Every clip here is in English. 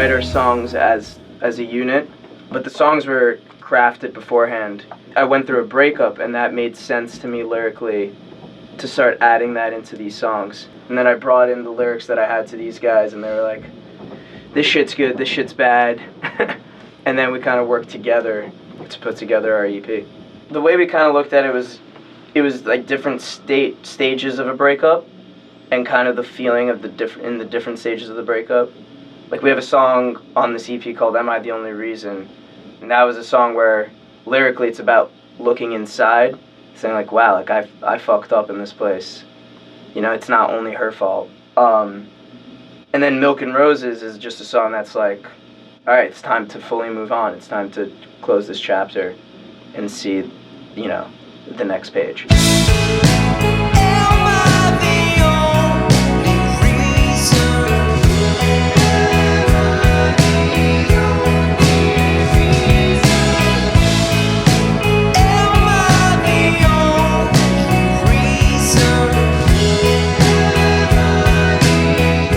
write our songs as a unit, but the songs were crafted beforehand. I went through a breakup, and that made sense to me lyrically to start adding that into these songs. And then I brought in the lyrics that I had to these guys, and they were like, this shit's good, this shit's bad. And then we kind of worked together to put together our EP. The way we kind of looked at it was like different stages of a breakup, and kind of the feeling of in the different stages of the breakup. Like, we have a song on this EP called Am I the Only Reason? And that was a song where lyrically it's about looking inside, saying like, wow, like I fucked up in this place. You know, it's not only her fault. And then Milk and Roses is just a song that's like, all right, it's time to fully move on. It's time to close this chapter and see, you know, the next page.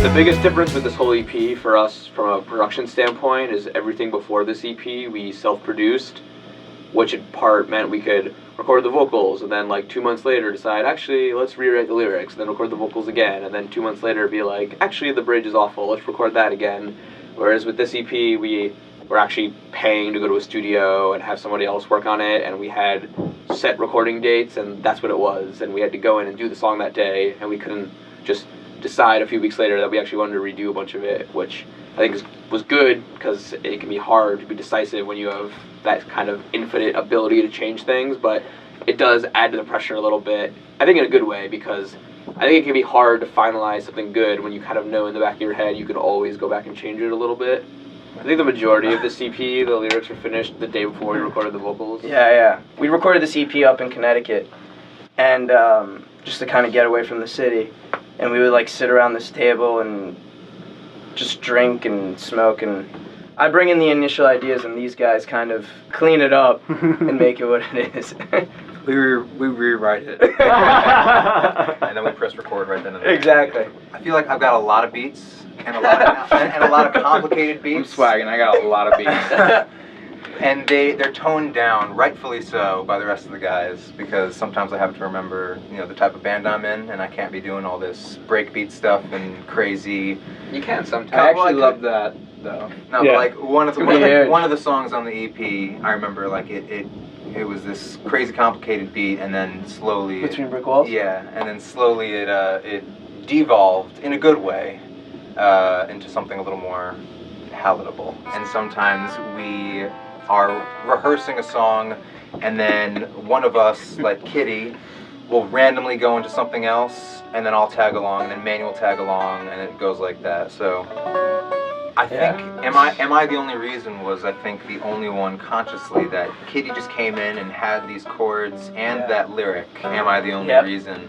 The biggest difference with this whole EP for us from a production standpoint is everything before this EP we self-produced, which in part meant we could record the vocals and then like 2 months later decide, actually, let's rewrite the lyrics, and then record the vocals again, and then 2 months later be like, actually, the bridge is awful, let's record that again. Whereas with this EP, we were actually paying to go to a studio and have somebody else work on it, and we had set recording dates, and that's what it was, and we had to go in and do the song that day, and we couldn't just decide a few weeks later that we actually wanted to redo a bunch of it, which I think was good, because it can be hard to be decisive when you have that kind of infinite ability to change things, but it does add to the pressure a little bit, I think in a good way, because I think it can be hard to finalize something good when you kind of know in the back of your head you can always go back and change it a little bit. I think the majority of this EP, the lyrics were finished the day before we recorded the vocals. Yeah. We recorded this EP up in Connecticut, and just to kind of get away from the city. And we would like sit around this table and just drink and smoke, and I bring in the initial ideas and these guys kind of clean it up and make it what it is. We rewrite it. And then we press record right then and there. Exactly. I feel like I've got a lot of beats and a lot of complicated beats. I'm swagging, I got a lot of beats. And they're toned down, rightfully so, by the rest of the guys, because sometimes I have to remember, you know, the type of band I'm in, and I can't be doing all this breakbeat stuff and crazy. You can sometimes. I actually love that, though. No, Yeah. but like one of the songs on the EP, I remember like it was this crazy complicated beat, and then slowly Between Brick Walls? Yeah, and then slowly it devolved in a good way into something a little more palatable. And sometimes we are rehearsing a song, and then one of us, like Kitty, will randomly go into something else, and then I'll tag along, and then Manuel tag along, and it goes like that. So I think Am I the Only Reason was, I think, the only one consciously that Kitty just came in and had these chords and that lyric, Am I the Only Reason?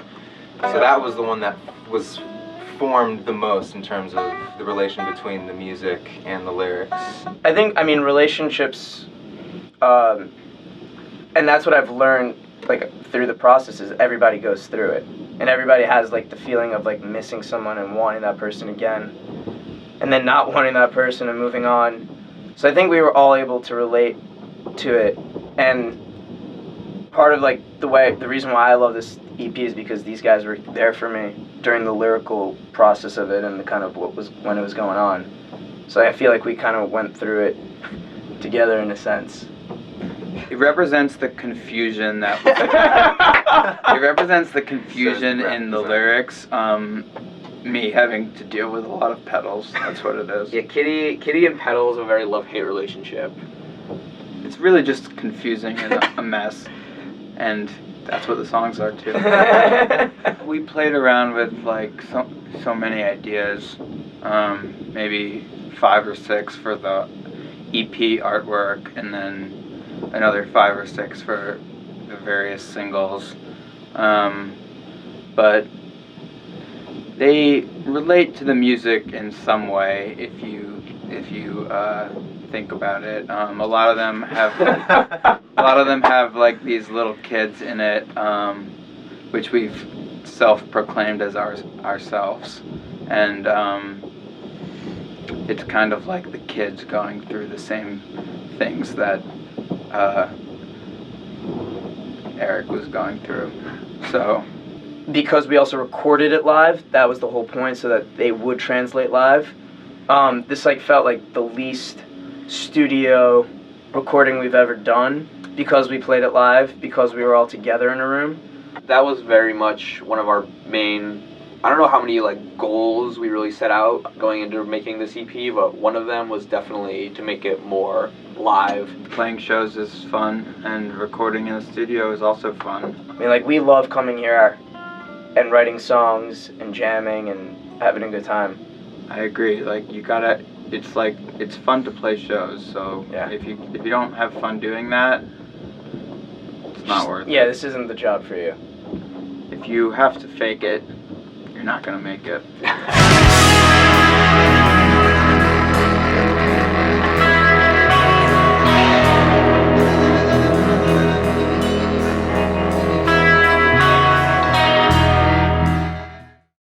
So that was the one that was formed the most in terms of the relation between the music and the lyrics. I mean, relationships, and that's what I've learned, like, through the process, is everybody goes through it. And everybody has, like, the feeling of, like, missing someone and wanting that person again, and then not wanting that person and moving on. So I think we were all able to relate to it. And part of, like, the reason why I love this EP is because these guys were there for me during the lyrical process of it and the kind of when it was going on. So I feel like we kind of went through it together in a sense. It represents the confusion that it represents the confusion in the lyrics. Me having to deal with a lot of pedals. That's what it is. Yeah, Kitty and pedals have a very love-hate relationship. It's really just confusing and a mess, and that's what the songs are too. We played around with like so many ideas, maybe 5 or 6 for the EP artwork, and then another 5 or 6 for the various singles. But they relate to the music in some way if you think about it. A lot of them have like these little kids in it, which we've self-proclaimed as ourselves, and it's kind of like the kids going through the same things that Eric was going through. So because we also recorded it live, that was the whole point, so that they would translate live. This like felt like the least studio recording we've ever done because we played it live, because we were all together in a room. That was very much one of our main, I don't know how many like goals we really set out going into making this EP, but one of them was definitely to make it more live. playing shows is fun, and recording in the studio is also fun. I mean, like, we love coming here and writing songs and jamming and having a good time. I agree. Like, you gotta. It's fun to play shows. So Yeah. if you don't have fun doing that, it's not worth Yeah, it. this isn't the job for you. If you have to fake it, you're not gonna make it.